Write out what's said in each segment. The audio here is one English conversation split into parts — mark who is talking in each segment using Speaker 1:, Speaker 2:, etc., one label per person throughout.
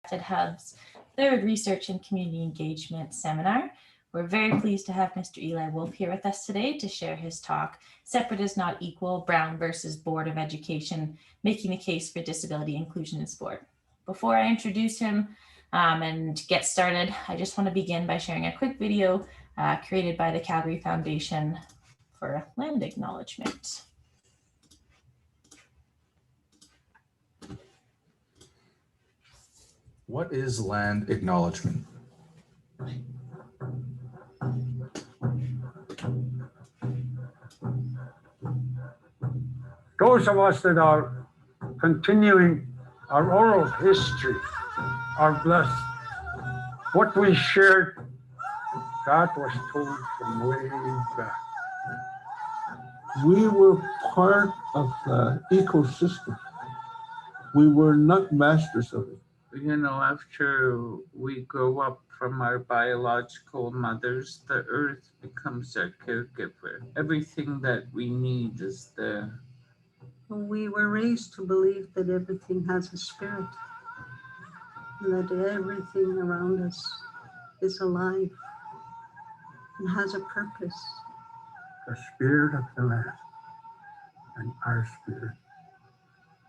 Speaker 1: Hub's third Research and Community Engagement Seminar. We're very pleased to have Mr. Eli Wolff here with us today to share his talk, Separate is Not Equal, Brown versus Board of Education, Making the Case for Disability Inclusion in Sport. Before I introduce him and get started, I just want to begin by sharing a quick video created by the Calgary Foundation for land acknowledgement.
Speaker 2: What is land acknowledgement?
Speaker 3: Those of us that are continuing our oral history are blessed. What we shared, that was told from way back.
Speaker 4: We were part of the ecosystem. We were not masters of it.
Speaker 5: You know, after we grow up from our biological mothers, the earth becomes our caregiver. Everything that we need is there.
Speaker 6: We were raised to believe that everything has a spirit, and that everything around us is alive and has a purpose.
Speaker 3: The spirit of the land and our spirit.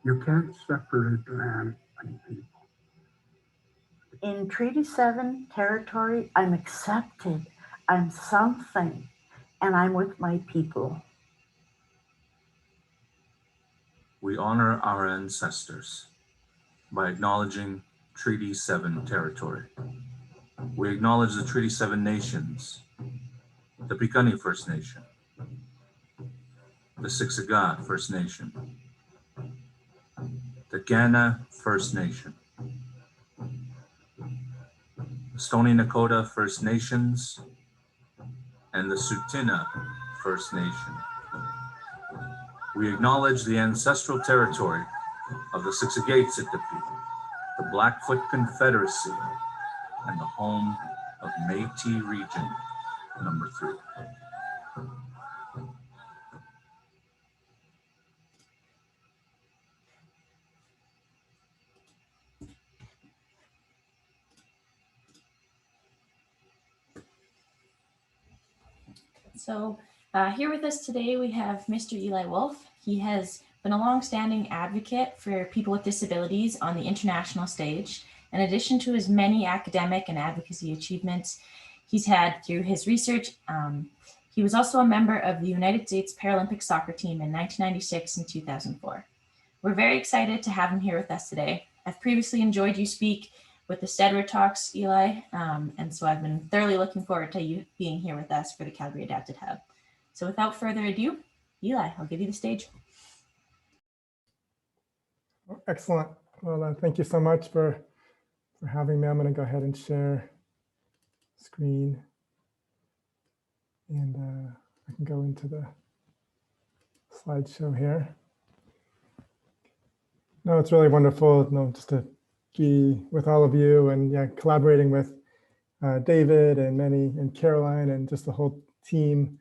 Speaker 3: You can't separate land and people.
Speaker 7: In Treaty 7 territory, I'm accepted, I'm something, and I'm with my people.
Speaker 2: We honor our ancestors by acknowledging Treaty 7 territory. We acknowledge the Treaty 7 nations, the Piikani First Nation, the Siksika First Nation, the Kainai First Nation, the Stoney Nakoda First Nations, and the Tsuut'ina First Nation. We acknowledge the ancestral territory of the Siksikaitsitapi, the Blackfoot Confederacy, and the home of Métis Region number 3.
Speaker 1: So here with us today, we have Mr. Eli Wolff. He has been a long-standing advocate for people with disabilities on the international stage. In addition to his many academic and advocacy achievements he's had through his research, he was also a member of the United States Paralympic soccer team in 1996 and 2004. We're very excited to have him here with us today. I've previously enjoyed you speak with the Stedler Talks, Eli, and so I've been thoroughly looking forward to you being here with us for the Calgary Adapted Hub. So without further ado, Eli, I'll give you the stage.
Speaker 8: Excellent. Well, thank you so much for having me. I'm going to go ahead and share screen, and I can go into the slideshow here. No, it's really wonderful, just to be with all of you, and collaborating with David and and Caroline and just the whole team,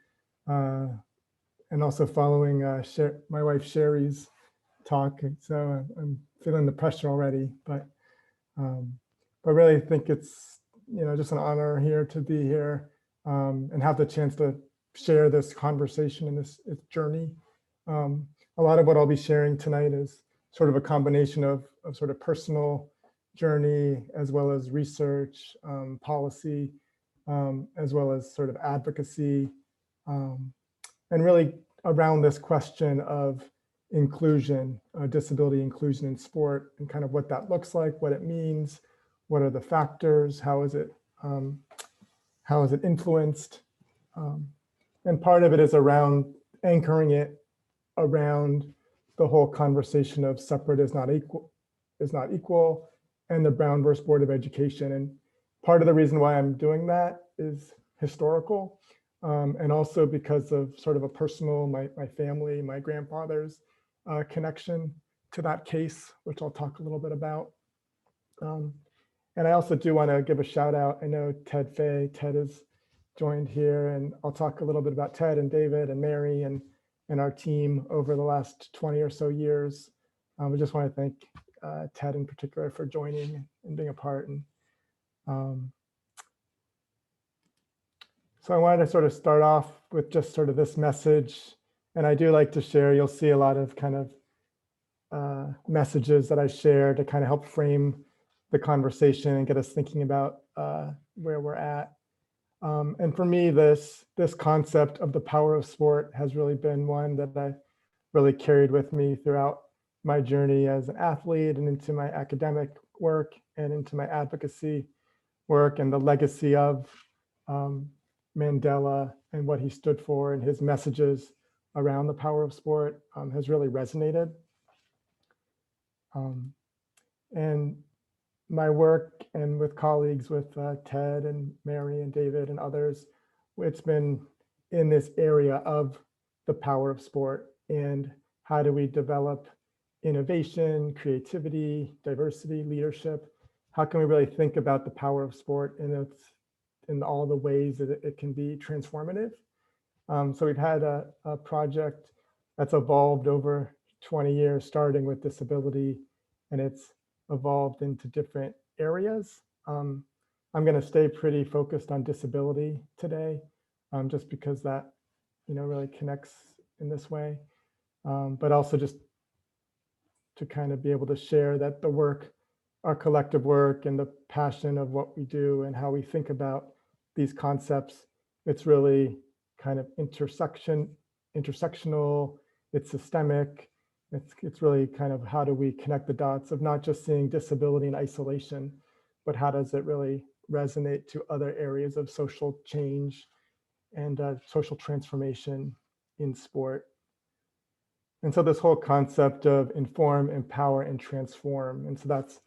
Speaker 8: and also following my wife Sherry's talk. So I'm feeling the pressure already, but I really think it's just an honor here to be here and have the chance to share this conversation and this journey. A lot of what I'll be sharing tonight is sort of a combination of sort of personal journey, as well as research, policy, as well as sort of advocacy, and really around this question of inclusion, disability inclusion in sport, and kind of what that looks like, what it means, what are the factors, how is it influenced, and part of it is around anchoring it around the whole conversation of separate is not equal, and the Brown versus Board of Education. And part of the reason why I'm doing that is historical, and also because of sort of a personal, my family, my grandfather's connection to that case, which I'll talk a little bit about. And I also do want to give a shout out. I know Ted has joined here, and I'll talk a little bit about Ted and David and Mary and our team over the last 20 or so years. We just want to thank Ted in particular for joining and being a part. And so I wanted to sort of start off with just sort of this message. And I do like to share, you'll see a lot of kind of messages that I share to kind of help frame the conversation and get us thinking about where we're at. And for me, this concept of the power of sport has really been one that I really carried with me throughout my journey as an athlete and into my academic work and into my advocacy work, and the legacy of Mandela and what he stood for and his messages around the power of sport has really resonated. And my work and with colleagues, with Ted and Mary and David and others, it's been in this area of the power of sport and how do we develop innovation, creativity, diversity, leadership. How can we really think about the power of sport in all the ways that it can be transformative? So we've had a project that's evolved over 20 years, starting with disability, and it's evolved into different areas. I'm going to stay pretty focused on disability today, just because that, really connects in this way. But also just to kind of be able to share that the work, our collective work and the passion of what we do and how we think about these concepts, it's really kind of intersectional, it's systemic. It's really kind of how do we connect the dots of not just seeing disability in isolation, but how does it really resonate to other areas of social change and social transformation in sport. And so this whole concept of inform, empower, and transform. And so that's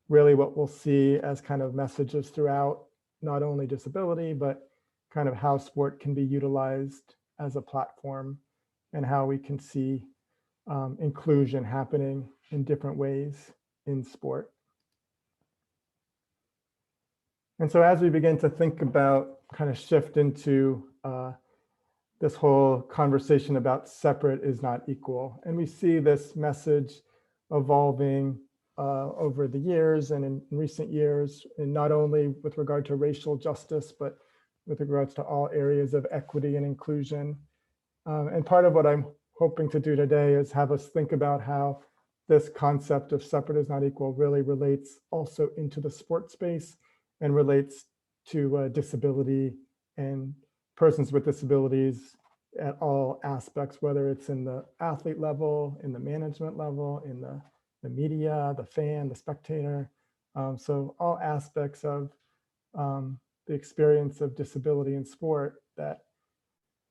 Speaker 8: really what we'll see as kind of messages throughout, not only disability, but kind of how sport can be utilized as a platform and how we can see inclusion happening in different ways in sport. And so as we begin to think about, kind of shift into this whole conversation about separate is not equal, and we see this message evolving over the years and in recent years, and not only with regard to racial justice, but with regards to all areas of equity and inclusion. And part of what I'm hoping to do today is have us think about how this concept of separate is not equal really relates also into the sport space and relates to disability and persons with disabilities at all aspects, whether it's in the athlete level, in the management level, in the media, the fan, the spectator. So all aspects of the experience of disability in sport, that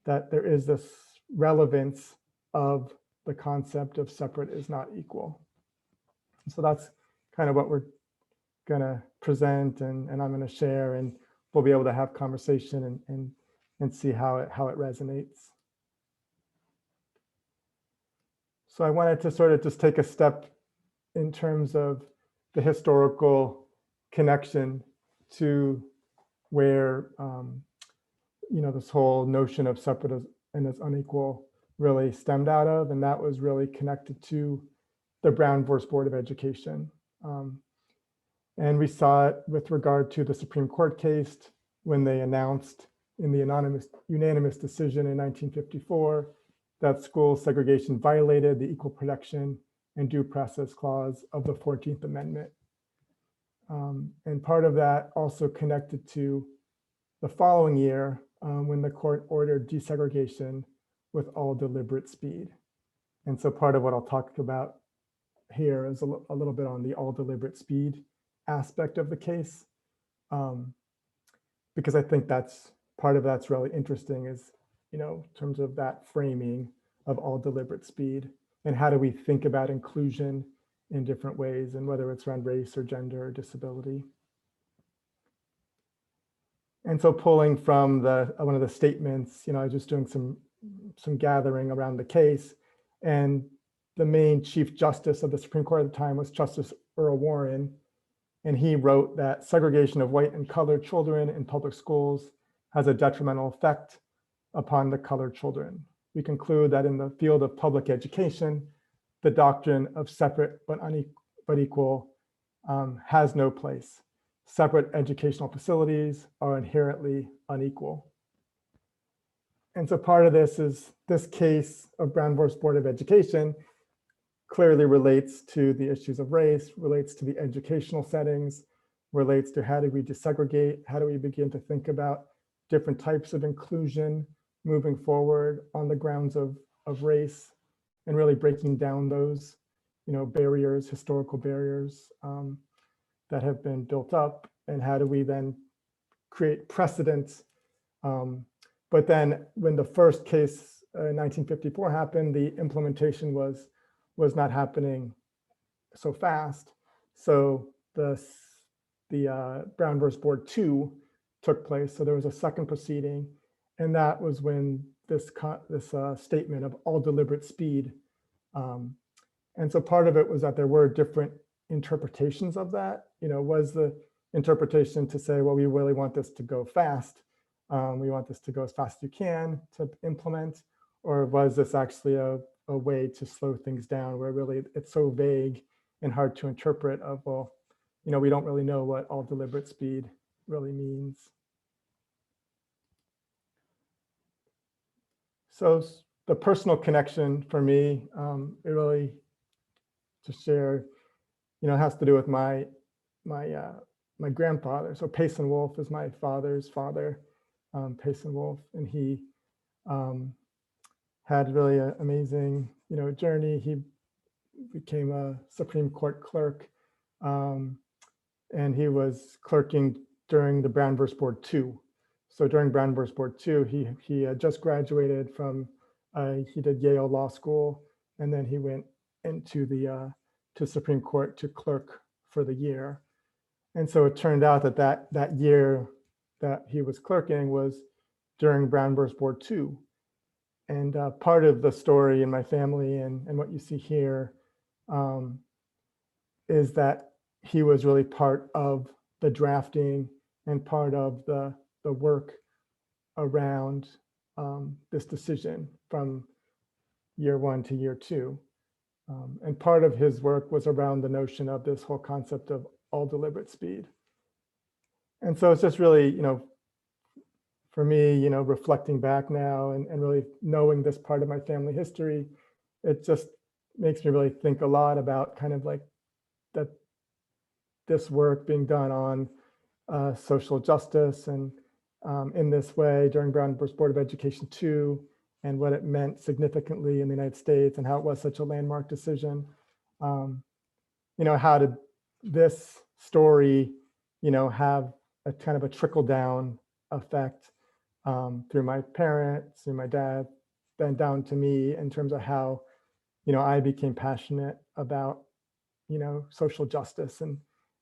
Speaker 8: there is this relevance of the concept of separate is not equal. So that's kind of what we're going to present and I'm going to share, and we'll be able to have conversation and see how it resonates. So I wanted to sort of just take a step in terms of the historical connection to where this whole notion of separate and as unequal really stemmed out of, and that was really connected to the Brown versus Board of Education. And we saw it with regard to the Supreme Court case when they announced in the unanimous decision in 1954 that school segregation violated the Equal Protection and Due Process Clause of the 14th Amendment. And part of that also connected to the following year when the court ordered desegregation with all deliberate speed. And so part of what I'll talk about here is a little bit on the all deliberate speed aspect of the case, because I think that's part of that's really interesting is, in terms of that framing of all deliberate speed and how do we think about inclusion in different ways, and whether it's around race or gender or disability. And so pulling from one of the statements, I was just doing some gathering around the case, and the main Chief Justice of the Supreme Court at the time was Justice Earl Warren, and he wrote that segregation of white and colored children in public schools has a detrimental effect upon the colored children. We conclude that in the field of public education, the doctrine of separate but but equal has no place. Separate educational facilities are inherently unequal. And so part of this is this case of Brown versus Board of Education clearly relates to the issues of race, relates to the educational settings, relates to how do we desegregate, how do we begin to think about different types of inclusion moving forward on the grounds of race, and really breaking down those, barriers, historical barriers that have been built up, and how do we then create precedents. But then when the first case in 1954 happened, the implementation was not happening so fast. So the Brown versus Board 2 took place. So there was a second proceeding, and that was when this statement of all deliberate speed. And so part of it was that there were different interpretations of that. Was the interpretation to say, well, we really want this to go fast. We want this to go as fast as you can to implement, or was this actually a way to slow things down where really it's so vague and hard to interpret of, well, we don't really know what all deliberate speed really means. So the personal connection for me, it really to share, has to do with my grandfather. So Payson Wolff is my father's father, Payson Wolff, and he had really an amazing, journey. He became a Supreme Court clerk, and he was clerking during the Brown versus Board 2. So during Brown versus Board 2, he had just graduated from, he did Yale Law School, and then he went into the to Supreme Court to clerk for the year. And so it turned out that year that he was clerking was during Brown versus Board 2. And part of the story in my family and what you see here is that he was really part of the drafting and part of the work around this decision from year 1 to year 2. And part of his work was around the notion of this whole concept of all deliberate speed. And so it's just really, for me, reflecting back now and really knowing this part of my family history, it just makes me really think a lot about kind of like that this work being done on social justice and in this way during Brown versus Board of Education 2, and what it meant significantly in the United States and how it was such a landmark decision. How did this story, have a kind of a trickle down effect through my parents, through my dad, then down to me in terms of how, I became passionate about, social justice and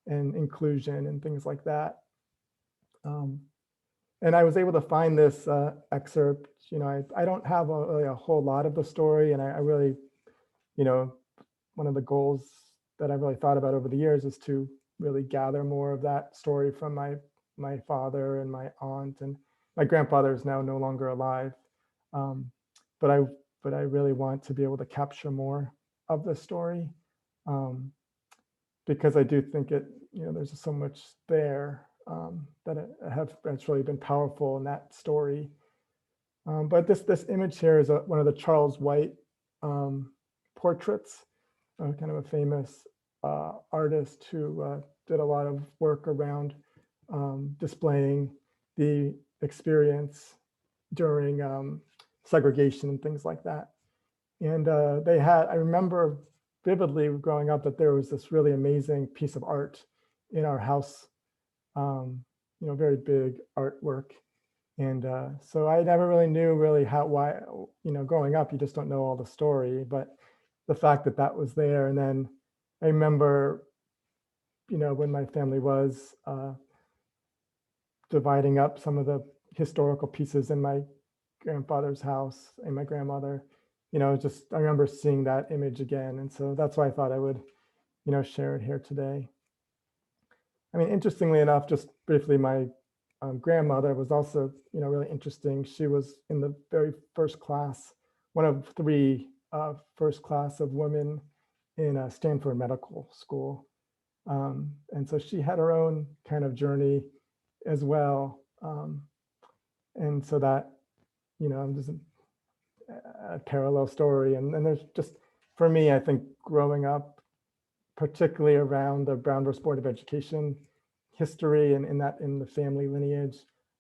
Speaker 8: inclusion and things like that. And I was able to find this excerpt. I don't have really a whole lot of the story, and I really, one of the goals that I really thought about over the years is to really gather more of that story from my father and my aunt, and my grandfather is now no longer alive. But I really want to be able to capture more of the story because I do think there's so much there that it's really been powerful in that story. But this image here is one of the Charles White portraits, kind of a famous artist who did a lot of work around displaying the experience during segregation and things like that. And I remember vividly growing up that there was this really amazing piece of art in our house, very big artwork. And so I never really knew why, growing up, you just don't know all the story, but the fact that was there. And then I remember, when my family was dividing up some of the historical pieces in my grandfather's house and my grandmother, I remember seeing that image again. And so that's why I thought I would, share it here today. I mean, interestingly enough, just briefly, my grandmother was also, really interesting. She was in the very first class, one of 3 first class of women in Stanford Medical School. And so she had her own kind of journey as well. And so that, there's a parallel story. And there's just, for me, I think growing up, particularly around the Brown versus Board of Education history and in the family lineage,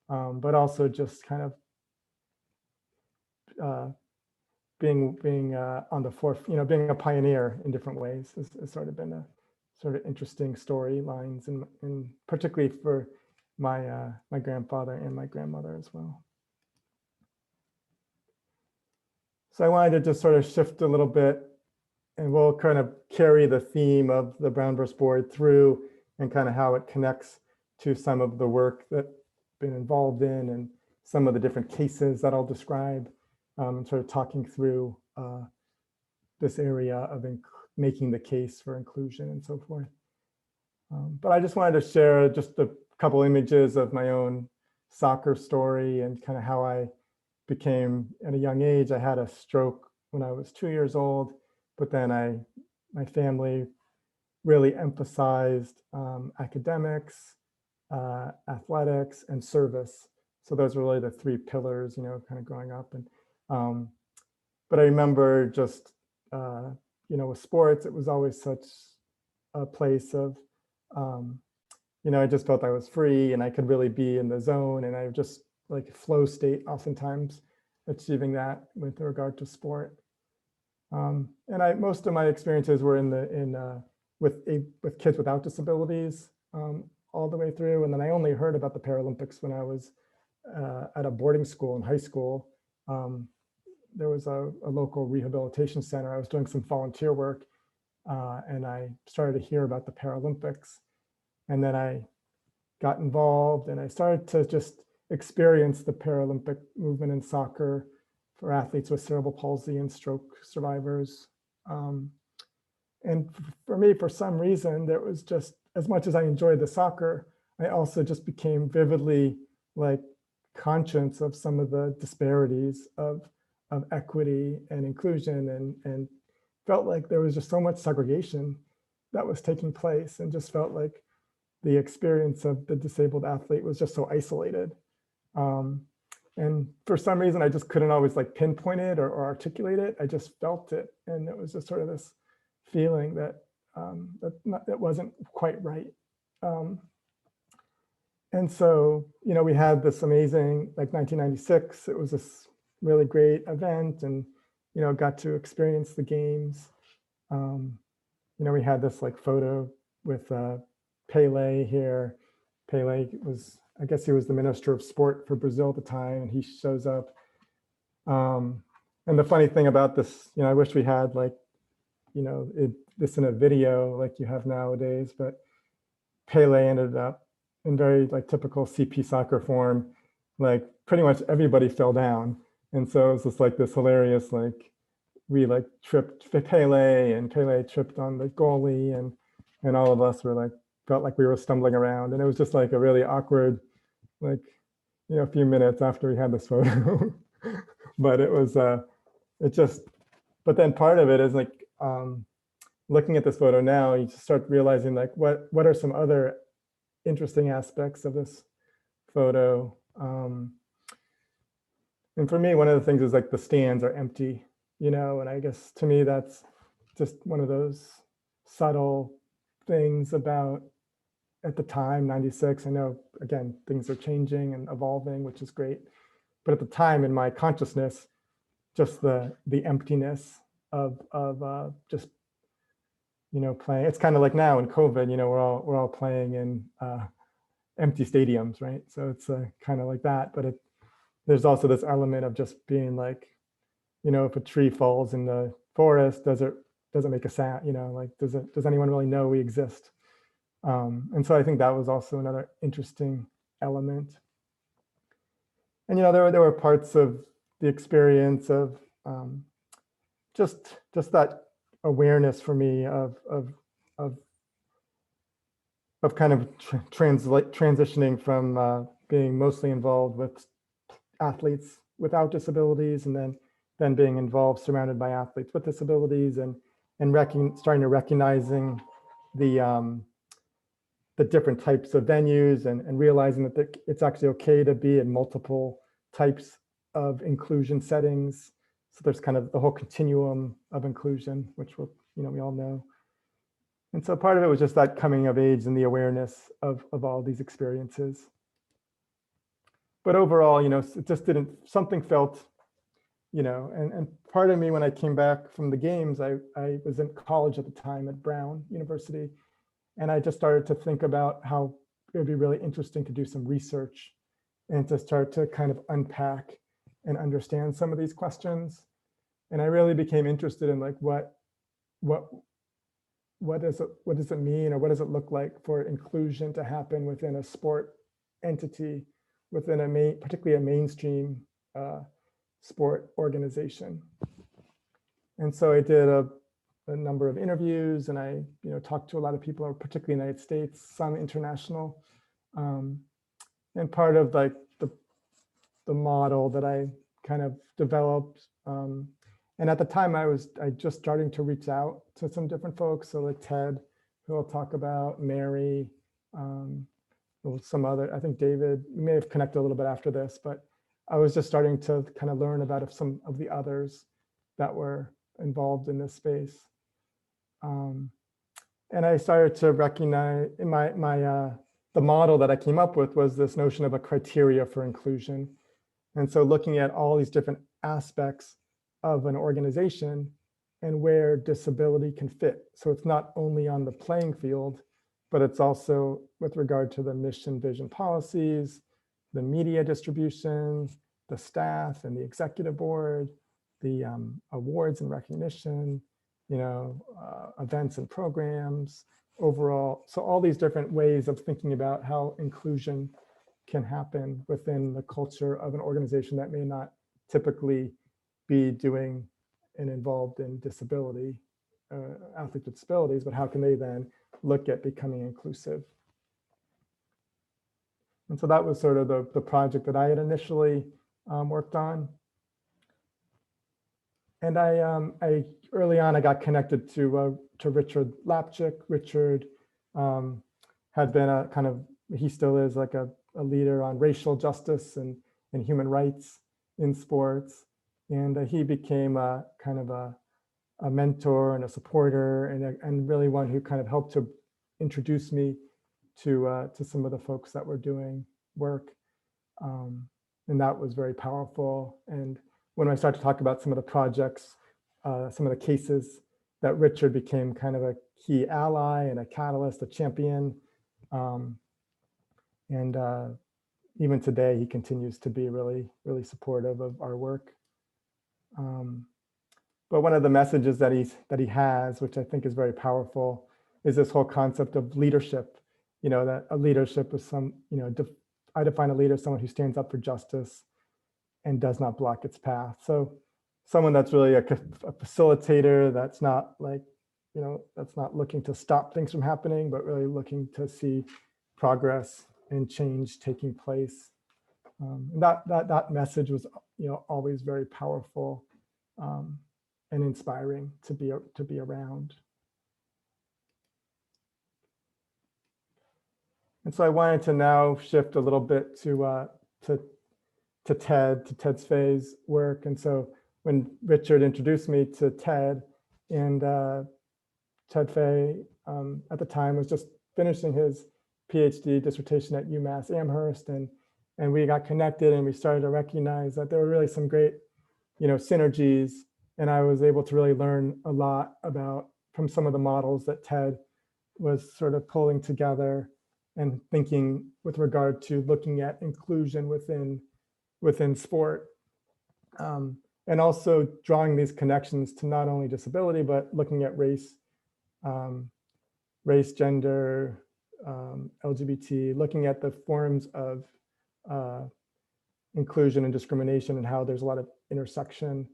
Speaker 8: but also just kind of being on the forefront, being a pioneer in different ways has sort of been a sort of interesting storylines, and particularly for my grandfather and my grandmother as well. So I wanted to just sort of shift a little bit, and we'll kind of carry the theme of the Brown versus Board through, and kind of how it connects to some of the work that I've been involved in and some of the different cases that I'll describe, and sort of talking through this area of making the case for inclusion and so forth. But I just wanted to share just a couple images of my own soccer story and kind of how I became, at a young age, I had a stroke when I was 2 years old, but then my family really emphasized academics, athletics, and service. So those were really the three pillars, kind of growing up. And but I remember just, with sports, it was always such a place of, I just felt I was free and I could really be in the zone, and I just like flow state, oftentimes achieving that with regard to sport. And most of my experiences were with kids without disabilities all the way through. And then I only heard about the Paralympics when I was at a boarding school in high school. There was a local rehabilitation center. I was doing some volunteer work, and I started to hear about the Paralympics. And then I got involved, and I started to just experience the Paralympic movement in soccer for athletes with cerebral palsy and stroke survivors. And for me, for some reason, there was just, as much as I enjoyed the soccer, I also just became vividly conscious of some of the disparities of equity and inclusion, and felt like there was just so much segregation that was taking place, and just felt like the experience of the disabled athlete was just so isolated. And for some reason, I just couldn't always pinpoint it or articulate it. I just felt it. And it was just sort of this feeling that that wasn't quite right. And so, we had this amazing, 1996, it was this really great event, and, got to experience the games. We had this photo with Pele here. Pele was, I guess he was the Minister of Sport for Brazil at the time, and he shows up. And the funny thing about this, I wish we had this in a video like you have nowadays, but Pele ended up in very typical CP soccer form, pretty much everybody fell down. And so it was just this hilarious, we tripped Pele, and Pele tripped on the goalie, and all of us were felt like we were stumbling around. And it was just a really awkward, a few minutes after we had this photo. But it was, but then part of it is looking at this photo now, you just start realizing what are some other interesting aspects of this photo. And for me, one of the things is the stands are empty, and I guess to me, that's just one of those subtle things about, at the time, 96, I know, again, things are changing and evolving, which is great. But at the time in my consciousness, just the emptiness of just, playing. It's kind of like now in COVID, we're all playing in empty stadiums, right? So it's kind of like that, but there's also this element of just being if a tree falls in the forest, does it make a sound, does anyone really know we exist? And so I think that was also another interesting element. And there were parts of the experience of just that awareness for me of kind of transitioning from being mostly involved with athletes without disabilities, and then being involved, surrounded by athletes with disabilities, and and starting to recognizing the different types of venues and realizing that it's actually okay to be in multiple types of inclusion settings. So there's kind of the whole continuum of inclusion, which we all know. And so part of it was just that coming of age and the awareness of all these experiences. But overall, it just something felt, and part of me when I came back from the games, I was in college at the time at Brown University. And I just started to think about how it would be really interesting to do some research and to start to kind of unpack and understand some of these questions. And I really became interested in like what does it mean, or what does it look like for inclusion to happen within a sport entity, within particularly a mainstream sport organization. And so I did a number of interviews, and I talked to a lot of people, particularly in the United States, some international, and part of like the model that I kind of developed. And at the time I just starting to reach out to some different folks. So like Ted, who I'll talk about, Mary, some other, I think David, we may have connected a little bit after this, but I was just starting to kind of learn about some of the others that were involved in this space. And I started to recognize in the model that I came up with was this notion of a criteria for inclusion. And so looking at all these different aspects of an organization and where disability can fit. So it's not only on the playing field, but it's also with regard to the mission, vision, policies, the media distribution, the staff and the executive board, the awards and recognition, events and programs overall. So all these different ways of thinking about how inclusion can happen within the culture of an organization that may not typically be doing and involved in disability, athletes with disabilities, but how can they then look at becoming inclusive? And so that was sort of the project that I had initially worked on. And I early on, I got connected to Richard Lapchick. Richard had been he still is like a leader on racial justice and human rights in sports. And he became a kind of a mentor and a supporter and really one who kind of helped to introduce me to some of the folks that were doing work. And that was very powerful. And when I started to talk about some of the projects, some of the cases, that Richard became kind of a key ally and a catalyst, a champion. And even today, he continues to be really, really supportive of our work. But one of the messages that he has, which I think is very powerful, is this whole concept of leadership. That a leadership is I define a leader as someone who stands up for justice and does not block its path. So someone that's really a facilitator, that's not like, that's not looking to stop things from happening, but really looking to see progress and change taking place. And that message was, always very powerful and inspiring to be around. And so I wanted to now shift a little bit to Ted's phase work. And so when Richard introduced me to Ted, and Ted Fay at the time was just finishing his PhD dissertation at UMass Amherst, and we got connected and we started to recognize that there were really some great, synergies, and I was able to really learn a lot from some of the models that Ted was sort of pulling together and thinking with regard to looking at inclusion within sport. And also drawing these connections to not only disability, but looking at race, gender, LGBT, looking at the forms of inclusion and discrimination and how there's a lot of intersection,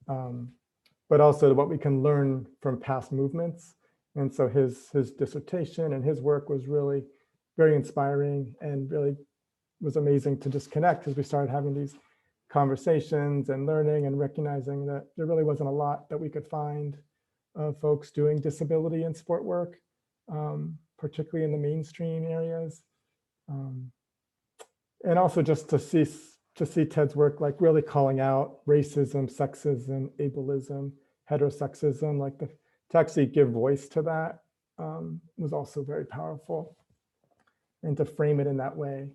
Speaker 8: but also what we can learn from past movements. And so his dissertation and his work was really very inspiring and really was amazing to just connect as we started having these conversations and learning and recognizing that there really wasn't a lot that we could find of folks doing disability and sport work, particularly in the mainstream areas. And also just to see Ted's work, like really calling out racism, sexism, ableism, heterosexism, like to actually give voice to that was also very powerful. And to frame it in that way,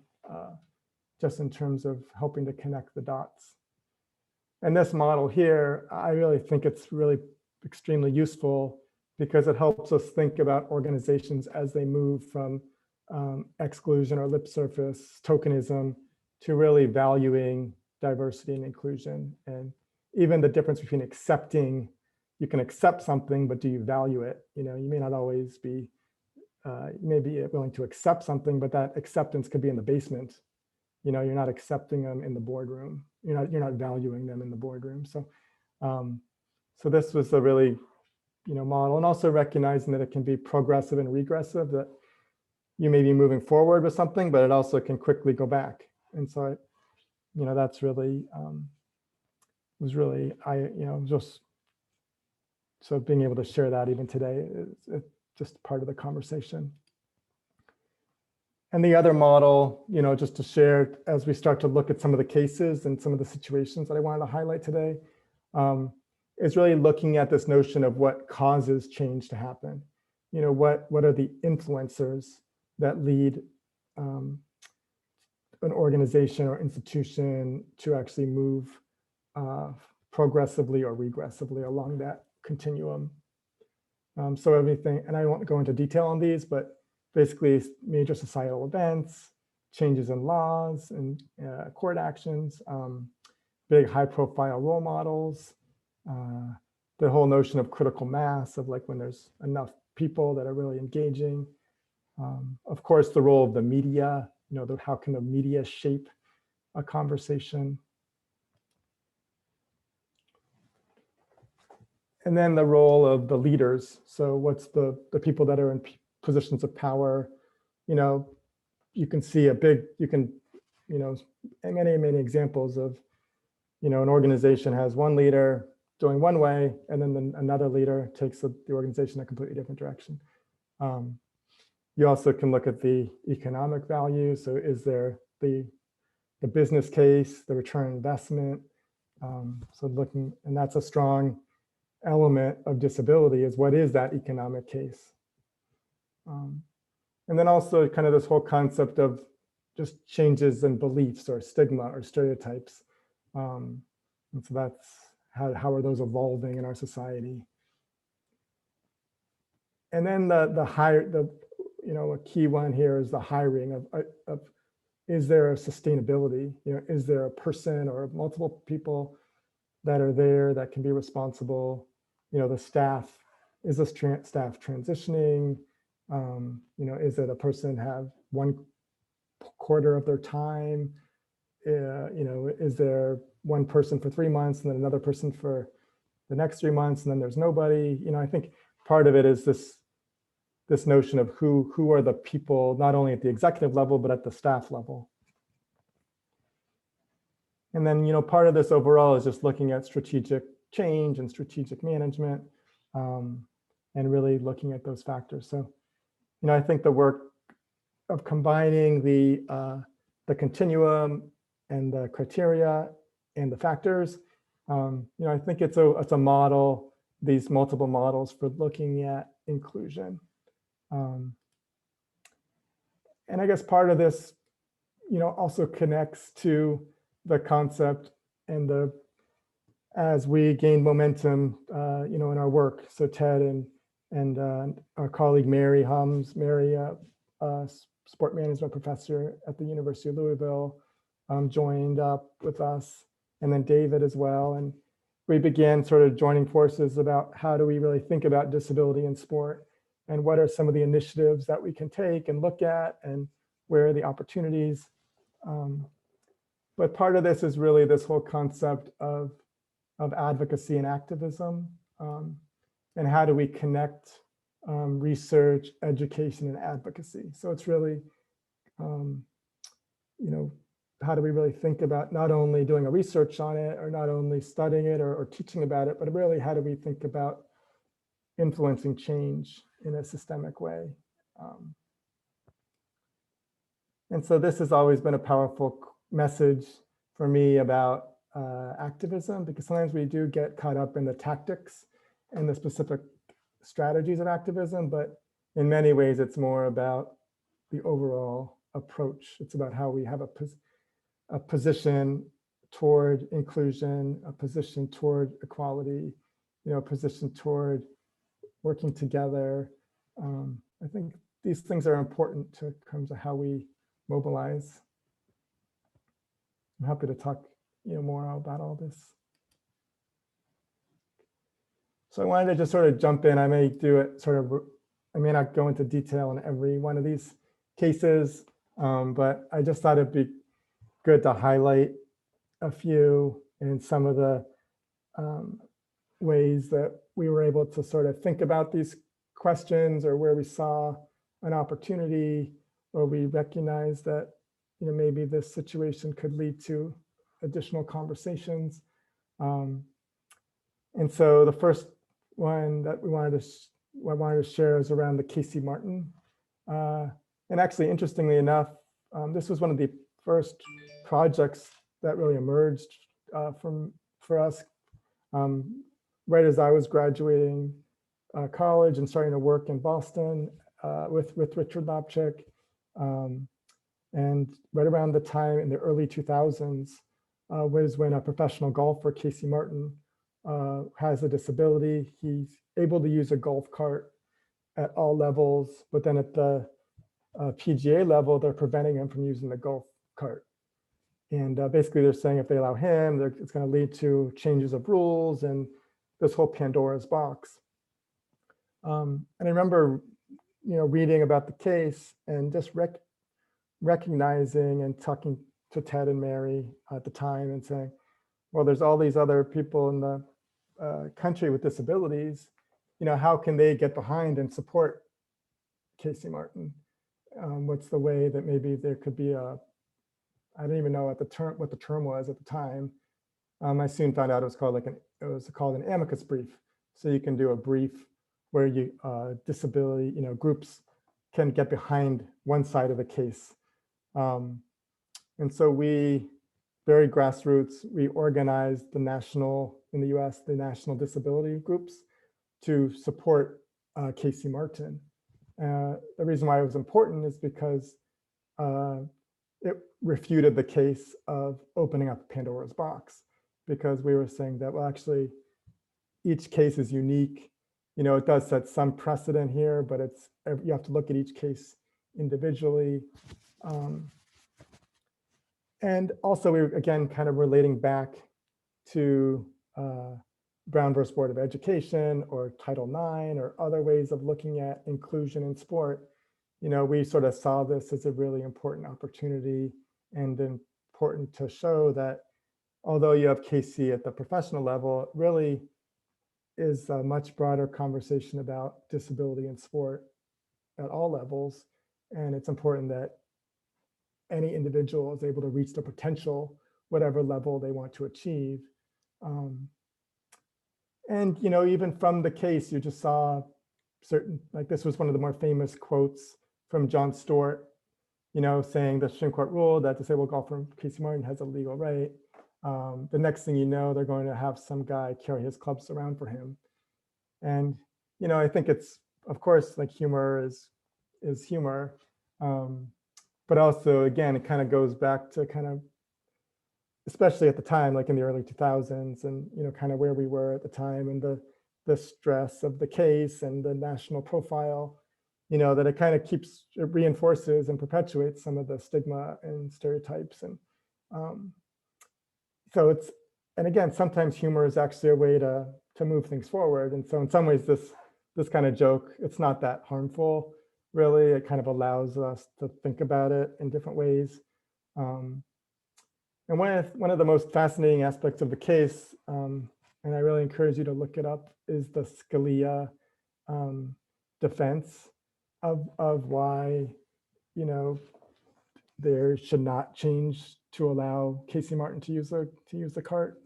Speaker 8: just in terms of helping to connect the dots. And this model here, I really think it's really extremely useful because it helps us think about organizations as they move from exclusion or lip surface tokenism to really valuing diversity and inclusion. And even the difference between accepting, you can accept something, but do you value it? You know, you may not always be, you may be willing to accept something, but that acceptance could be in the basement. You know, you're not accepting them in the boardroom. You're not valuing them in the boardroom. So, so this was a really, model, and also recognizing that it can be progressive and regressive, that you may be moving forward with something, but it also can quickly go back. And so, that's really, was really, just, so being able to share that even today is just part of the conversation. And the other model, just to share as we start to look at some of the cases and some of the situations that I wanted to highlight today, is really looking at this notion of what causes change to happen. What are the influencers that lead an organization or institution to actually move progressively or regressively along that continuum. So everything, and I won't go into detail on these, but basically major societal events, changes in laws and court actions, big high profile role models, the whole notion of critical mass, of like when there's enough people that are really engaging. Of course, the role of the media, how can the media shape a conversation? And then the role of the leaders. So what's the people that are in positions of power? You can see many examples of, an organization has one leader doing one way, and then another leader takes the organization a completely different direction. You also can look at the economic value. So is there the business case, the return on investment? So looking, and that's a strong element of disability, is what is that economic case? And then also kind of this whole concept of just changes in beliefs or stigma or stereotypes. And so that's how are those evolving in our society? And then a key one here is the hiring of is there a sustainability? Is there a person or multiple people that are there that can be responsible? The staff, is the staff transitioning? Is it a person have 1/4 of their time? Is there one person for 3 months and then another person for the next 3 months, and then there's nobody? I think part of it is this notion of who are the people, not only at the executive level, but at the staff level. And then, part of this overall is just looking at strategic change and strategic management, and really looking at those factors. So, I think the work of combining the continuum and the criteria and the factors, I think it's a model, these multiple models for looking at inclusion. And I guess part of this, also connects to the concept and as we gain momentum, in our work. So Ted and our colleague Mary Hums, sport management professor at the University of Louisville, joined up with us, and then David as well. And we began sort of joining forces about how do we really think about disability in sport, and what are some of the initiatives that we can take and look at, and where are the opportunities. But part of this is really this whole concept of advocacy and activism, and how do we connect research, education, and advocacy. So it's really, how do we really think about not only doing a research on it, or not only studying it or teaching about it, but really how do we think about influencing change in a systemic way. And so this has always been a powerful message for me about activism, because sometimes we do get caught up in the tactics and the specific strategies of activism, but in many ways it's more about the overall approach. It's about how we have a position toward inclusion, a position toward equality, a position toward working together. I think these things are important in terms of how we mobilize. I'm happy to talk more about all this. So I wanted to just sort of jump in. I may do it I may not go into detail on every one of these cases, but I just thought it'd be good to highlight a few and some of the ways that we were able to sort of think about these questions, or where we saw an opportunity, or we recognize that maybe this situation could lead to additional conversations. And so the first one that I wanted to share is around the Casey Martin. And actually, interestingly enough, this was one of the first projects that really emerged for us right as I was graduating college and starting to work in Boston with Richard Lapchick. And right around the time in the early 2000s was when a professional golfer, Casey Martin, has a disability. He's able to use a golf cart at all levels, but then at the PGA level, they're preventing him from using the golf cart. And basically they're saying if they allow him, it's going to lead to changes of rules and this whole Pandora's box. And I remember, reading about the case and just recognizing and talking to Ted and Mary at the time and saying, well, there's all these other people in the country with disabilities, how can they get behind and support Casey Martin? What's the way that maybe there could be I don't even know what the term was at the time. I soon found out it was called an amicus brief. So you can do a brief where disability, groups can get behind one side of the case. And so we, very grassroots, we organized in the US, the national disability groups to support Casey Martin. The reason why it was important is because it refuted the case of opening up Pandora's box, because we were saying that, well, actually, each case is unique. It does set some precedent here, but you have to look at each case individually. And also, we were, again, kind of relating back to Brown versus Board of Education or Title IX or other ways of looking at inclusion in sport. We sort of saw this as a really important opportunity and important to show that although you have Casey at the professional level, it really is a much broader conversation about disability in sport at all levels. And it's important that any individual is able to reach their potential, whatever level they want to achieve. And, even from the case, you just saw this was one of the more famous quotes from John Stewart, saying the Supreme Court ruled that disabled golfer Casey Martin has a legal right. The next thing you know, they're going to have some guy carry his clubs around for him. And, I think it's, of course, like humor is humor. But also, again, it kind of goes back to especially at the time, like in the early 2000s and, kind of where we were at the time and the stress of the case and the national profile, that it kind of it reinforces and perpetuates some of the stigma and stereotypes. And so and again, sometimes humor is actually a way to move things forward. And so in some ways, this kind of joke, it's not that harmful, really. It kind of allows us to think about it in different ways. And one of the most fascinating aspects of the case, and I really encourage you to look it up, is the Scalia defense of why, there should not change to allow Casey Martin to use the cart.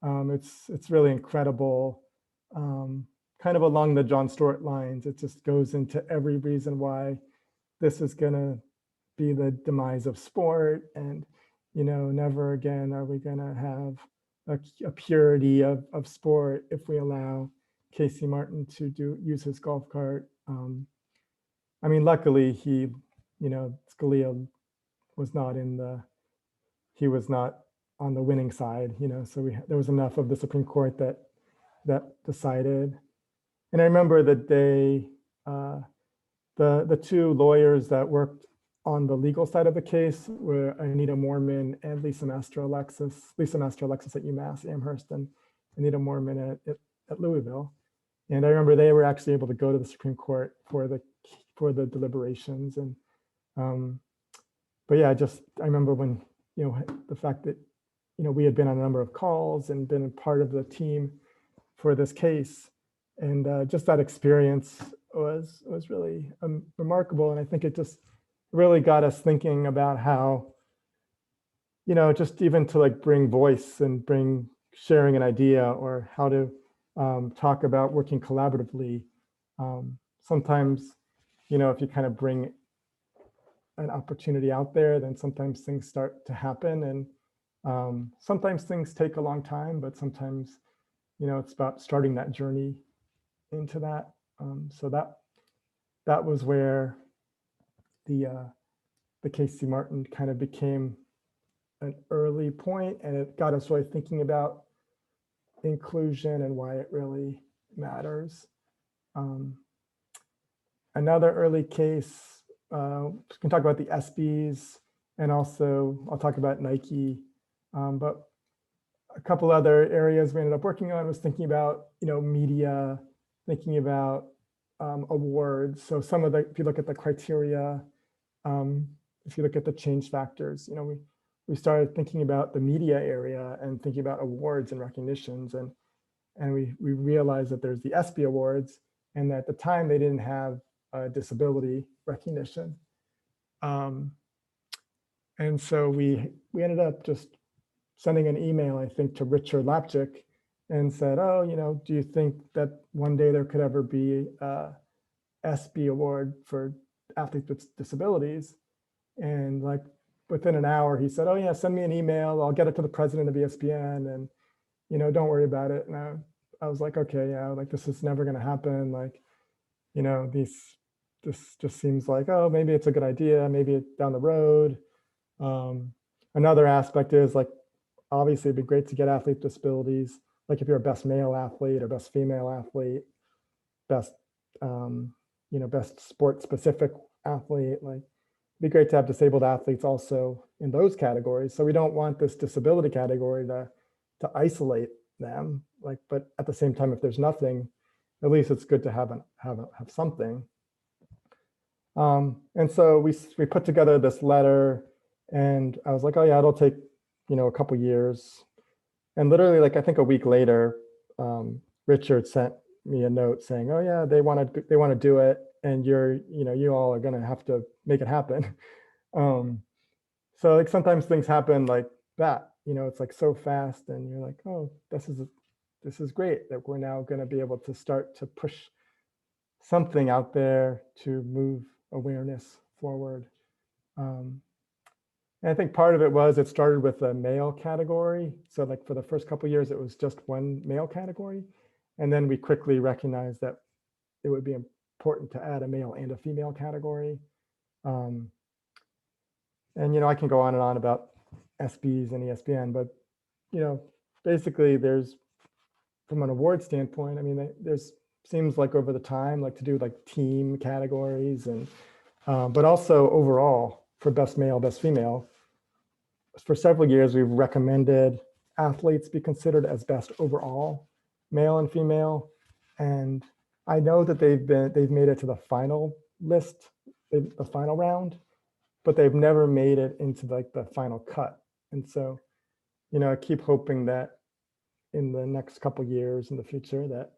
Speaker 8: It's really incredible kind of along the John Stewart lines. It just goes into every reason why this is going to be the demise of sport. And, never again are we going to have a purity of sport if we allow Casey Martin to use his golf cart. I mean, luckily he, Scalia was not he was not on the winning side, so there was enough of the Supreme Court that decided. And I remember the day the two lawyers that worked on the legal side of the case were Anita Moorman and Lisa Master Alexis at UMass Amherst, and Anita Moorman at Louisville. And I remember they were actually able to go to the Supreme Court for the deliberations. And but yeah, I remember when, the fact that, we had been on a number of calls and been a part of the team for this case. And just that experience was really remarkable. And I think it just really got us thinking about how, just even to like bring voice and bring sharing an idea, or how to talk about working collaboratively. Sometimes, if you kind of bring an opportunity out there, then sometimes things start to happen. And sometimes things take a long time, but sometimes, it's about starting that journey into that. So that was where the Casey Martin kind of became an early point, and it got us really thinking about inclusion and why it really matters. Another early case, we can talk about the ESPYs, and also I'll talk about Nike, but a couple other areas we ended up working on was thinking about, media, thinking about awards. So some of if you look at the criteria, if you look at the change factors, we started thinking about the media area and thinking about awards and recognitions. And we realized that there's the ESPY awards, and at the time they didn't have disability recognition. And so we ended up just sending an email, I think, to Richard Lapchick and said, oh, do you think that one day there could ever be a ESPY award for athletes with disabilities? And like within an hour, he said, oh yeah, send me an email. I'll get it to the president of ESPN, and, don't worry about it. And I was like, okay, yeah, like this is never going to happen. Like, this just seems like, oh, maybe it's a good idea. Maybe it's down the road. Another aspect is like, obviously it'd be great to get athlete with disabilities. Like if you're a best male athlete or best female athlete, best, best sport specific athlete, like it'd be great to have disabled athletes also in those categories. So we don't want this disability category to isolate them, like, but at the same time, if there's nothing, at least it's good to have something. And so we put together this letter, and I was like, oh yeah, it'll take, a couple years. And literally, like, I think a week later, Richard sent me a note saying, oh yeah, they want to do it, and you all are going to have to make it happen. So like sometimes things happen like that, it's like so fast, and you're like, oh, this is great that we're now going to be able to start to push something out there to move awareness forward. And I think part of it started with a male category. So like for the first couple of years, it was just one male category. And then we quickly recognized that it would be important to add a male and a female category. And, I can go on and on about ESPYs and ESPN, but, basically there's, from an award standpoint, I mean, there's seems like over the time, like to do like team categories, and, but also overall for best male, best female. For several years, we've recommended athletes be considered as best overall, male and female. And I know that they've made it to the final list, the final round, but they've never made it into like the final cut. And so, I keep hoping that in the next couple of years in the future that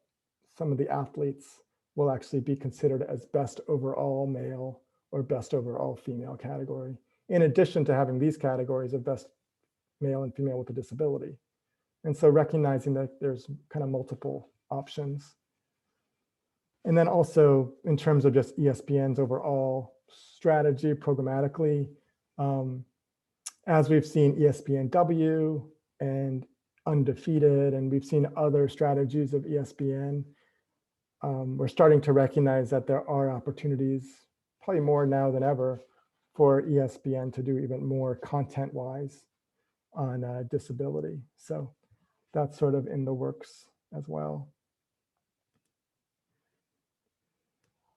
Speaker 8: some of the athletes will actually be considered as best overall male or best overall female category, in addition to having these categories of best male and female with a disability. And so recognizing that there's kind of multiple options. And then also in terms of just ESPN's overall strategy programmatically, as we've seen ESPNW and Undefeated, and we've seen other strategies of ESPN, we're starting to recognize that there are opportunities, probably more now than ever, for ESPN to do even more content-wise on disability. So that's sort of in the works as well.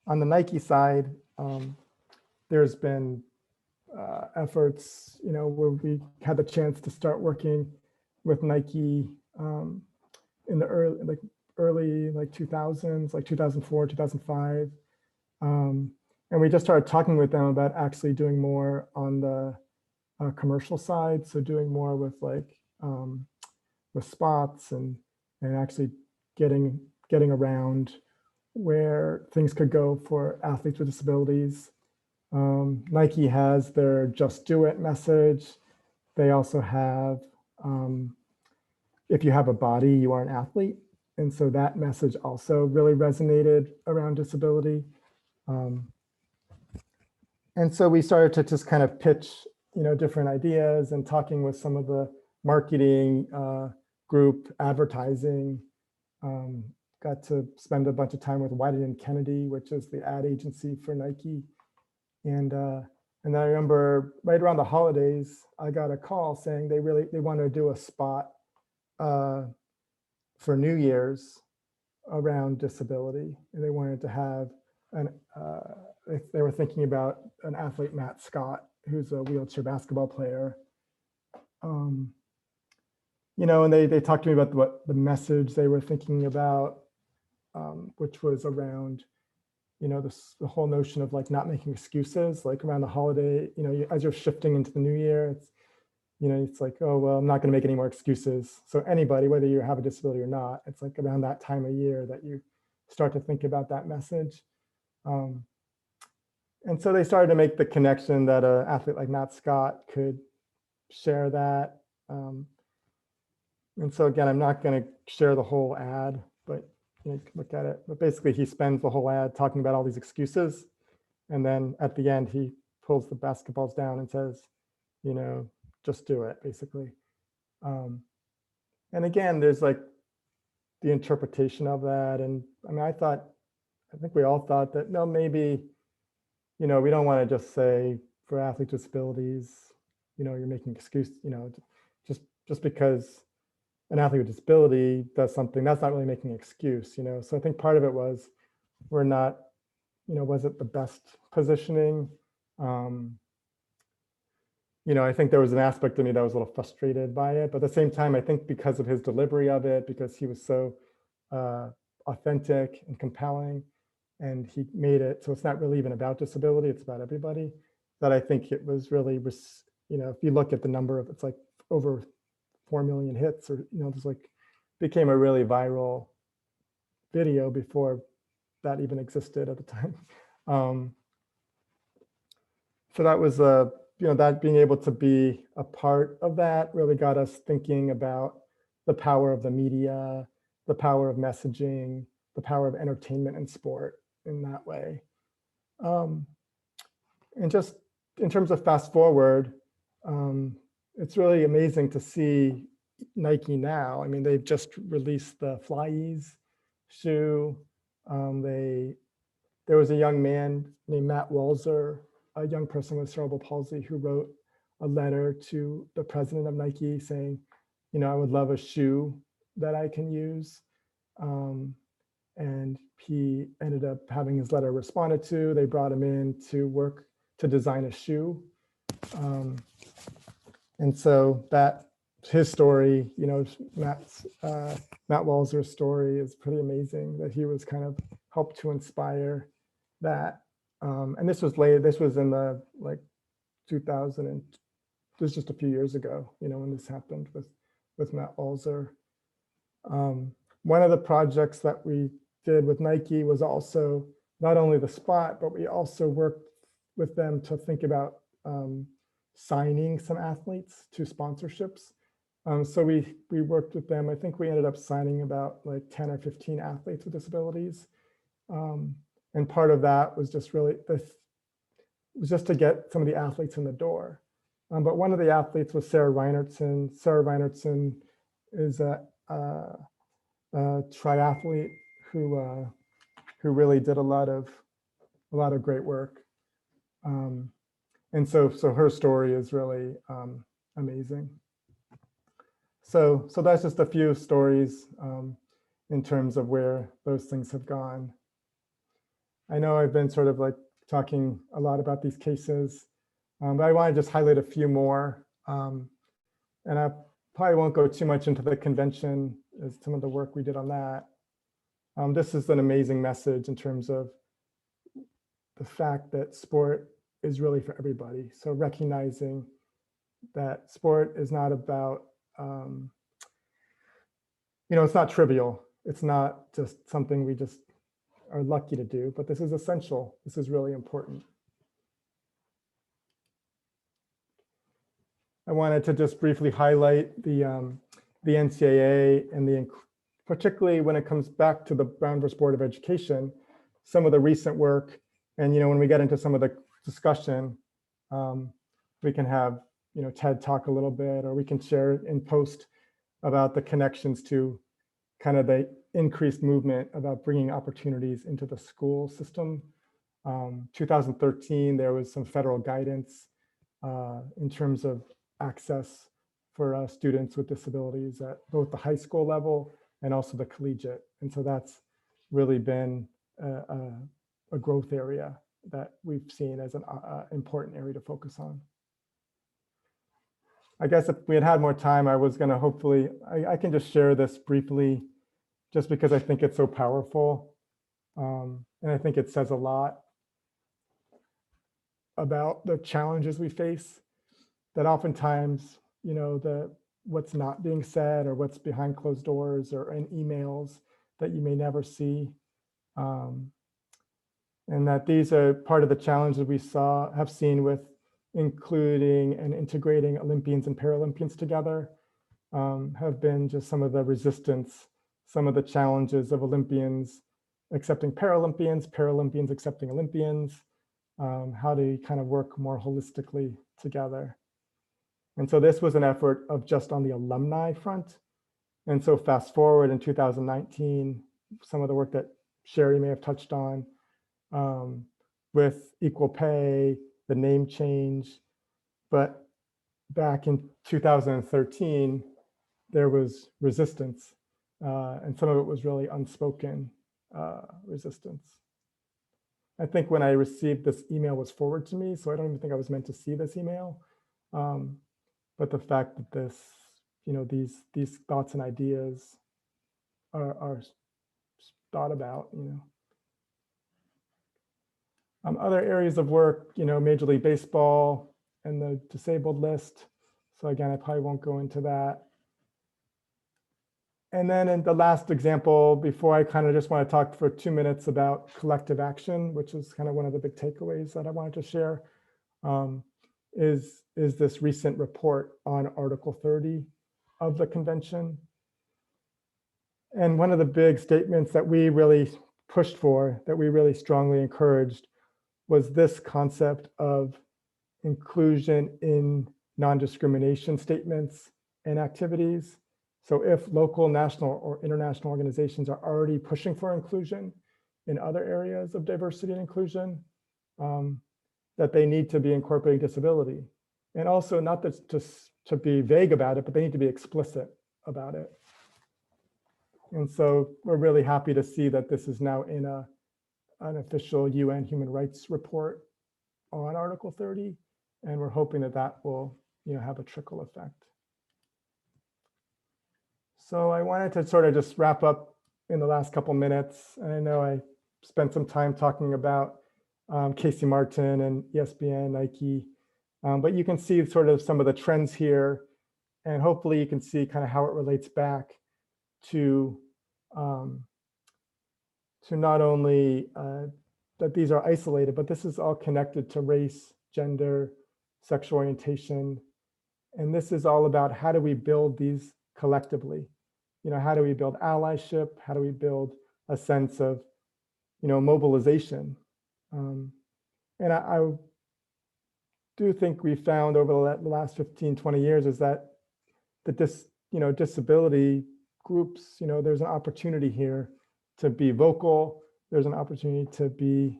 Speaker 8: On the Nike side, there's been efforts, where we had the chance to start working with Nike in the early 2000s, like 2004, 2005. And we just started talking with them about actually doing more on the commercial side. So doing more with with spots and actually getting around where things could go for athletes with disabilities. Nike has their Just Do It message. They also have, if you have a body, you are an athlete. And so that message also really resonated around disability. And so we started to just kind of pitch, different ideas, and talking with some of the marketing group, advertising. Got to spend a bunch of time with Whiting & Kennedy, which is the ad agency for Nike. And I remember right around the holidays, I got a call saying they wanted to do a spot for New Year's around disability. And they wanted to have they were thinking about an athlete, Matt Scott, who's a wheelchair basketball player. And they talked to me about what the message they were thinking about, which was around, the whole notion of not making excuses, around the holiday, as you're shifting into the new year, it's, it's like, oh, well, I'm not going to make any more excuses. So anybody, whether you have a disability or not, it's around that time of year that you start to think about that message. And so they started to make the connection that an athlete like Matt Scott could share that. And so again, I'm not going to share the whole ad, but you can look at it. But basically, he spends the whole ad talking about all these excuses. And then at the end, he pulls the basketballs down and says, just do it, basically. And again, there's the interpretation of that. And I mean, I think we all thought that, no, maybe, we don't want to just say for athlete disabilities, you're making excuse, just because an athlete with disability does something, that's not really making an excuse, So I think part of it was we're not, was it the best positioning? I think there was an aspect of me that was a little frustrated by it, but at the same time, I think because of his delivery of it, because he was so authentic and compelling, and he made it so it's not really even about disability, it's about everybody, that I think it was really, if you look at the number of, it's over 4 million hits, or just became a really viral video before that even existed at the time. So that was that being able to be a part of that really got us thinking about the power of the media, the power of messaging, the power of entertainment and sport in that way. And just in terms of fast forward, it's really amazing to see Nike now. I mean, they've just released the Fly Ease shoe. There was a young man named Matt Walzer, a young person with cerebral palsy, who wrote a letter to the president of Nike saying, I would love a shoe that I can use. And he ended up having his letter responded to. They brought him in to work to design a shoe. And so that his story, Matt Walzer's story is pretty amazing, that he was kind of helped to inspire that. And this was late, this was in the 2000, and this was just a few years ago, when this happened with Matt Walzer. One of the projects that we did with Nike was also not only the spot, but we also worked with them to think about signing some athletes to sponsorships. So we worked with them. I think we ended up signing about 10 or 15 athletes with disabilities. And part of that was just really this, was just to get some of the athletes in the door. But one of the athletes was Sarah Reinertsen. Sarah Reinertsen is a triathlete who really did a lot of great work. And so her story is really amazing. So that's just a few stories in terms of where those things have gone. I know I've been sort of like talking a lot about these cases, but I want to just highlight a few more. And I probably won't go too much into the convention as some of the work we did on that. This is an amazing message in terms of the fact that sport is really for everybody. So recognizing that sport is not about, it's not trivial. It's not just something we just are lucky to do, but this is essential. This is really important. I wanted to just briefly highlight the NCAA and particularly when it comes back to the Brown versus Board of Education, some of the recent work. And when we get into some of the discussion, we can have Ted talk a little bit, or we can share in post about the connections to kind of the increased movement about bringing opportunities into the school system. 2013, there was some federal guidance in terms of access for students with disabilities at both the high school level and also the collegiate. And so that's really been a growth area that we've seen as an important area to focus on. I guess if we had more time, I was going to hopefully, I can just share this briefly, just because I think it's so powerful. And I think it says a lot about the challenges we face, that oftentimes, what's not being said or what's behind closed doors or in emails that you may never see. And that these are part of the challenges we have seen with including and integrating Olympians and Paralympians together, have been just some of the resistance, some of the challenges of Olympians accepting Paralympians, Paralympians accepting Olympians, how to kind of work more holistically together. And so this was an effort of just on the alumni front. And so fast forward in 2019, some of the work that Sherry may have touched on with equal pay, the name change. But back in 2013, there was resistance. And some of it was really unspoken resistance. I think when I received this email was forwarded to me, so I don't even think I was meant to see this email. But the fact that this, these thoughts and ideas are thought about, other areas of work, Major League Baseball and the disabled list. So again, I probably won't go into that. And then in the last example, before I kind of just want to talk for 2 minutes about collective action, which is kind of one of the big takeaways that I wanted to share, is this recent report on Article 30 of the convention. And one of the big statements that we really pushed for, that we really strongly encouraged, was this concept of inclusion in non-discrimination statements and activities. So if local, national, or international organizations are already pushing for inclusion in other areas of diversity and inclusion, that they need to be incorporating disability. And also not just to be vague about it, but they need to be explicit about it. And so we're really happy to see that this is now in an official UN human rights report on Article 30. And we're hoping that that will have a trickle effect. So I wanted to sort of just wrap up in the last couple minutes. And I know I spent some time talking about Casey Martin and ESPN, Nike, but you can see sort of some of the trends here, and hopefully you can see kind of how it relates back to not only that these are isolated, but this is all connected to race, gender, sexual orientation. And this is all about how do we build these collectively? How do we build allyship? How do we build a sense of mobilization. And I do think we found over the last 15, 20 years is that this, disability groups, there's an opportunity here to be vocal. There's an opportunity to be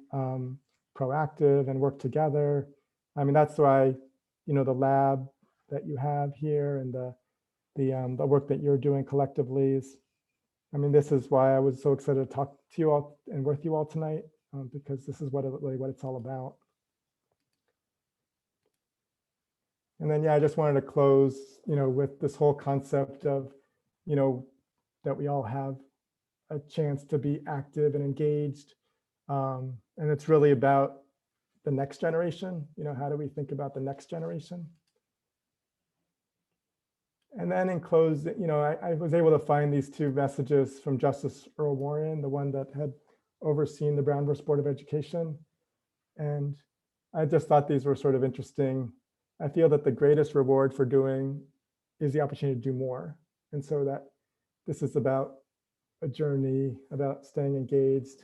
Speaker 8: proactive and work together. I mean, that's why, the lab that you have here and the work that you're doing collectively is, I mean, this is why I was so excited to talk to you all and with you all tonight, because this is really what it's all about. And then, I just wanted to close, with this whole concept of, that we all have a chance to be active and engaged. And it's really about the next generation. How do we think about the next generation? And then in close, I was able to find these two messages from Justice Earl Warren, the one that had overseen the Brown v. Board of Education. And I just thought these were sort of interesting. I feel that the greatest reward for doing is the opportunity to do more. And so that this is about a journey, about staying engaged.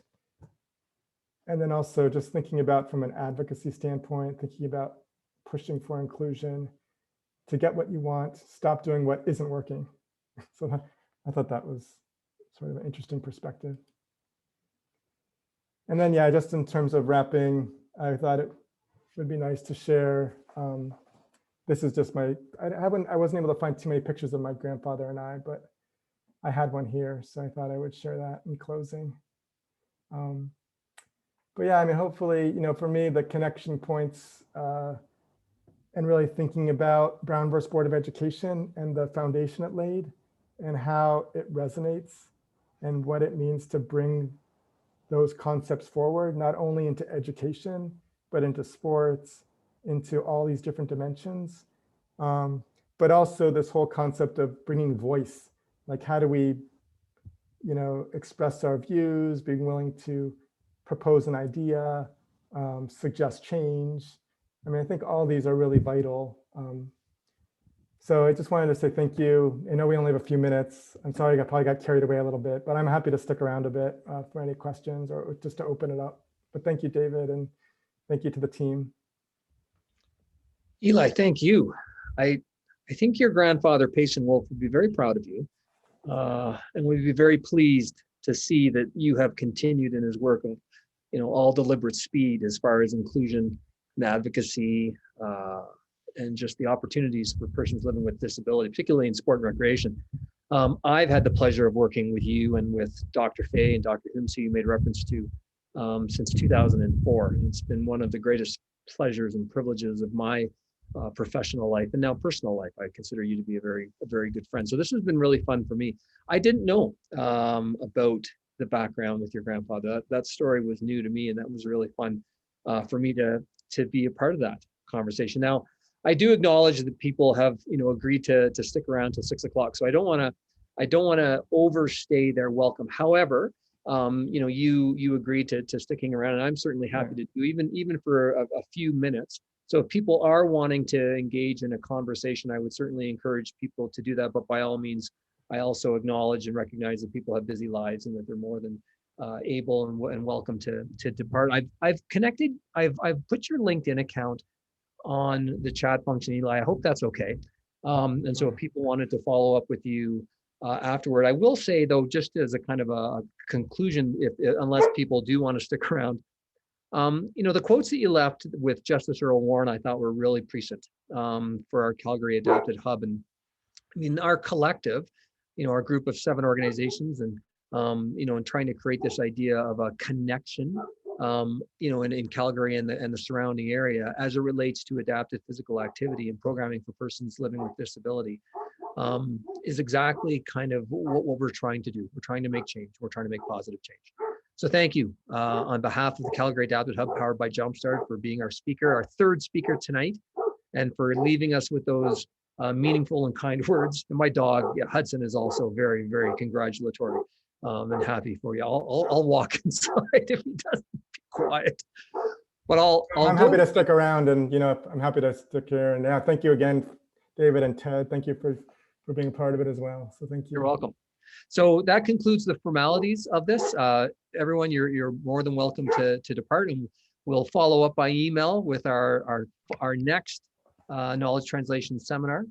Speaker 8: And then also just thinking about from an advocacy standpoint, thinking about pushing for inclusion, to get what you want, stop doing what isn't working. So I thought that was sort of an interesting perspective. And then, just in terms of wrapping, I thought it would be nice to share. This is just I wasn't able to find too many pictures of my grandfather and I, but I had one here, so I thought I would share that in closing. But I mean, hopefully, for me, the connection points and really thinking about Brown v. Board of Education and the foundation it laid and how it resonates and what it means to bring those concepts forward, not only into education, but into sports, into all these different dimensions. But also this whole concept of bringing voice, like how do we, express our views, being willing to propose an idea, suggest change. I mean, I think all these are really vital. So I just wanted to say thank you. I know we only have a few minutes. I'm sorry, I probably got carried away a little bit, but I'm happy to stick around a bit for any questions or just to open it up. But thank you, David, and thank you to the team.
Speaker 9: Eli, thank you. I think your grandfather, Payson Wolff, would be very proud of you, and would be very pleased to see that you have continued in his work of, all deliberate speed as far as inclusion and advocacy, and just the opportunities for persons living with disability, particularly in sport and recreation. I've had the pleasure of working with you and with Dr. Fay and Dr. Humes, who you made reference to, since 2004. It's been one of the greatest pleasures and privileges of my professional life and now personal life. I consider you to be a very good friend. So this has been really fun for me. I didn't know about the background with your grandfather. That story was new to me, and that was really fun for me to be a part of that conversation. Now, I do acknowledge that people have agreed to stick around till 6 o'clock. So I don't want to overstay their welcome. However, you agreed to sticking around, and I'm certainly happy to do even for a few minutes. So if people are wanting to engage in a conversation, I would certainly encourage people to do that. But by all means, I also acknowledge and recognize that people have busy lives and that they're more than able and welcome to depart. I've connected. I've put your LinkedIn account on the chat function, Eli. I hope that's okay. And so if people wanted to follow up with you afterward, I will say though, just as a kind of a conclusion, unless people do want to stick around, the quotes that you left with Justice Earl Warren, I thought were really prescient for our Calgary Adapted Hub. And I mean, our collective, our group of 7 organizations, and and trying to create this idea of a connection, in Calgary and the surrounding area as it relates to adaptive physical activity and programming for persons living with disability, is exactly kind of what we're trying to do. We're trying to make change. We're trying to make positive change. So thank you on behalf of the Calgary Adapted Hub powered by Jumpstart for being our speaker, our 3rd speaker tonight, and for leaving us with those meaningful and kind words. And my dog, Hudson, is also very, very congratulatory and happy for you. I'll walk inside if he doesn't be quiet. But I'm
Speaker 8: happy to stick around, and I'm happy to stick here. And thank you again, David and Ted. Thank you for being a part of it as well. So thank you.
Speaker 9: You're welcome. So that concludes the formalities of this. Everyone, you're more than welcome to depart, and we'll follow up by email with our next knowledge translation seminar,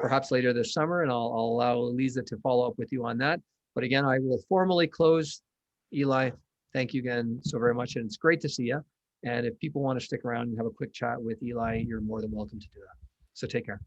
Speaker 9: perhaps later this summer, and I'll allow Lisa to follow up with you on that. But again, I will formally close. Eli, thank you again so very much, and it's great to see you. And if people want to stick around and have a quick chat with Eli, you're more than welcome to do that. So take care.